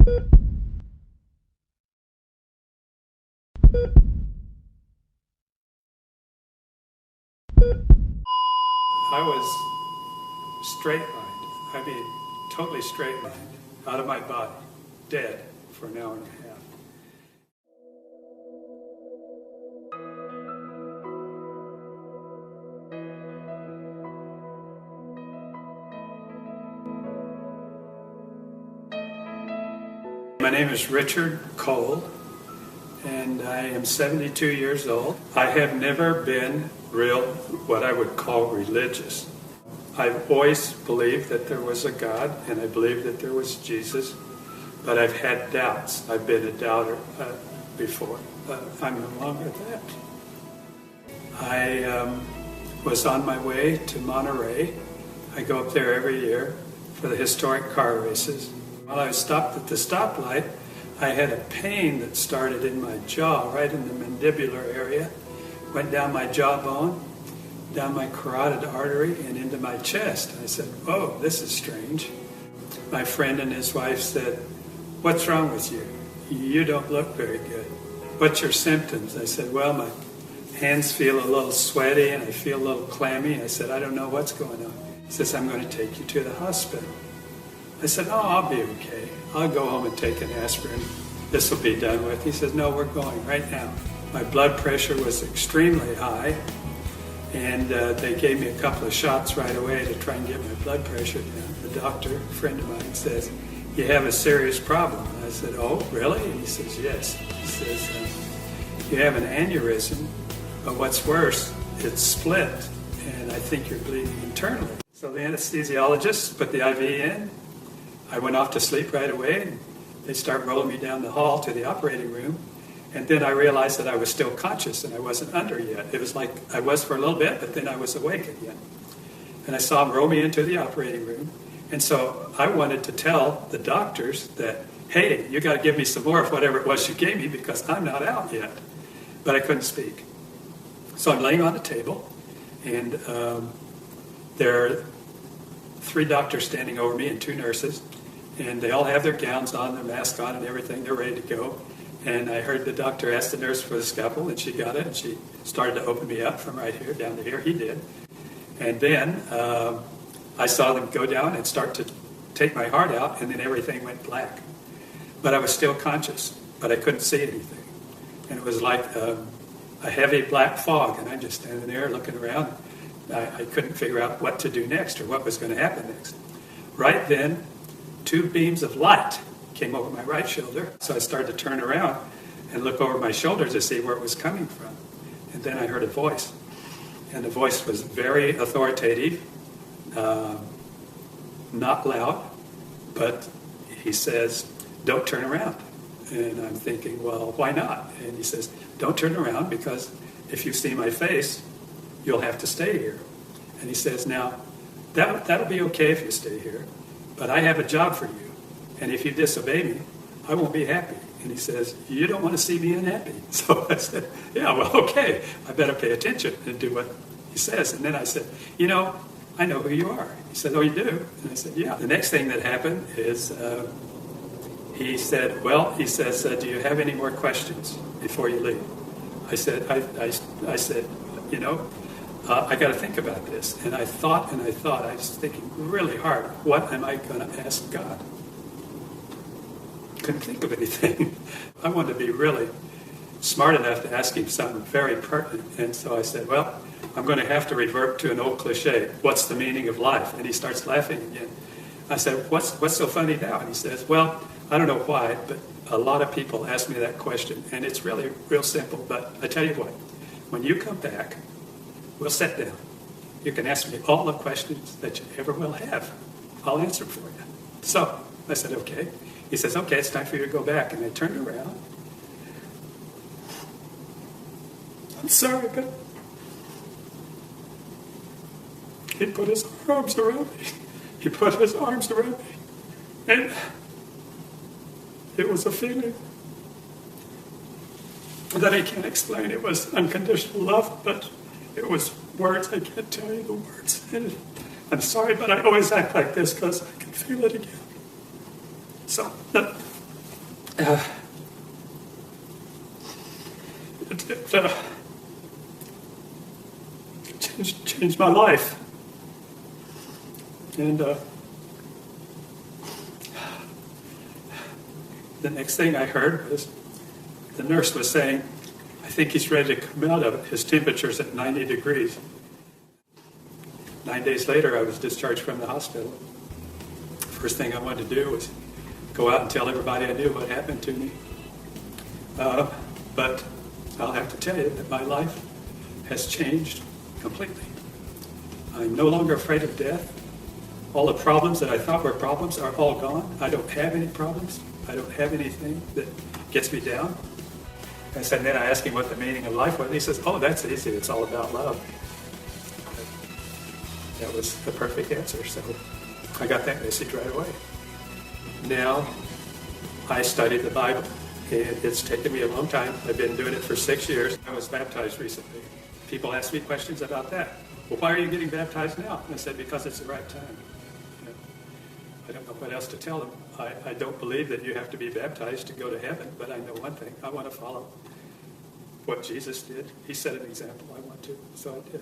I was straight-lined. I mean, totally straight-lined, out of my body, dead for an hour and a half. My name is Richard Cole, and I am 72 years old. I have never been what I would call religious. I've always believed that there was a God, and I believed that there was Jesus, but I've had doubts. I've been a doubter before, but I'm no longer that. I was on my way to Monterey. I go up there every year for the historic car races. While I was stopped at the stoplight, I had a pain that started in my jaw, right in the mandibular area, went down my jawbone, down my carotid artery, and into my chest. I said, "Whoa, this is strange." My friend and his wife said, "What's wrong with you? You don't look very good. What's your symptoms?" I said, "Well, my hands feel a little sweaty and I feel a little clammy." I said, "I don't know what's going on." He says, "I'm going to take you to the hospital." I said, "Oh, I'll be okay. I'll go home and take an aspirin. This will be done with." He says, "No, we're going right now." My blood pressure was extremely high, and they gave me a couple of shots right away to try and get my blood pressure down. The doctor, a friend of mine, says, "You have a serious problem." I said, "Oh, really?" And he says, "Yes." He says, "You have an aneurysm, but what's worse, it's split, and I think you're bleeding internally." So the anesthesiologist put the IV in. I went off to sleep right away, and they start rolling me down the hall to the operating room. And then I realized that I was still conscious and I wasn't under yet. It was like I was for a little bit, but then I was awake again. And I saw them roll me into the operating room. And so I wanted to tell the doctors that, "Hey, you got to give me some more of whatever it was you gave me because I'm not out yet." But I couldn't speak. So I'm laying on the table, and there are 3 doctors standing over me and 2 nurses. And they all have their gowns on, their mask on and everything. They're ready to go. And I heard the doctor ask the nurse for the scalpel, and she got it, and she started to open me up from right here down to here. He did. And then I saw them go down and start to take my heart out, and then everything went black. But I was still conscious, but I couldn't see anything. And it was like a heavy black fog, and I'm just standing there looking around. I couldn't figure out what to do next or what was going to happen next. Right then, 2 beams of light came over my right shoulder. So I started to turn around and look over my shoulder to see where it was coming from. And then I heard a voice. And the voice was very authoritative, not loud, but he says, "Don't turn around." And I'm thinking, well, why not? And he says, "Don't turn around because if you see my face, you'll have to stay here." And he says, "Now, that'll be okay if you stay here, but I have a job for you. And if you disobey me, I won't be happy." And he says, "You don't want to see me unhappy." So I said, "Yeah, well, okay. I better pay attention and do what he says." And then I said, "I know who you are." He said, "Oh, you do?" And I said, "Yeah." The next thing that happened is he said, "Do you have any more questions before you leave?" I said, I said, I got to think about this. And I thought, I was thinking really hard, what am I going to ask God? Couldn't think of anything. I wanted to be really smart enough to ask him something very pertinent. And so I said, well, I'm going to have to revert to an old cliche. What's the meaning of life? And he starts laughing again. I said, what's so funny now? And he says, well, I don't know why, but a lot of people ask me that question. And it's really real simple. But I tell you what, when you come back, we'll sit down. You can ask me all the questions that you ever will have. I'll answer for you. So I said, okay. He says, okay, it's time for you to go back. And I turned around. I'm sorry, but he put his arms around me. He put his arms around me. And it was a feeling that I can't explain. It was unconditional love, but it was words. I can't tell you the words. And I'm sorry, but I always act like this because I can feel it again. So uh, it changed my life. And the next thing I heard was the nurse was saying, I think he's ready to come out of it. His temperature's at 90 degrees. 9 days later, I was discharged from the hospital. First thing I wanted to do was go out and tell everybody I knew what happened to me. But I'll have to tell you that my life has changed completely. I'm no longer afraid of death. All the problems that I thought were problems are all gone. I don't have any problems. I don't have anything that gets me down. And so then I asked him what the meaning of life was. He says, oh, that's easy. It's all about love. That was the perfect answer. So I got that message right away. Now I study the Bible. And it's taken me a long time. I've been doing it for 6 years. I was baptized recently. People ask me questions about that. Well, why are you getting baptized now? And I said, because it's the right time. You know, I don't know what else to tell them. I don't believe that you have to be baptized to go to heaven, but I know one thing. I want to follow what Jesus did. He set an example. I want to, so I did.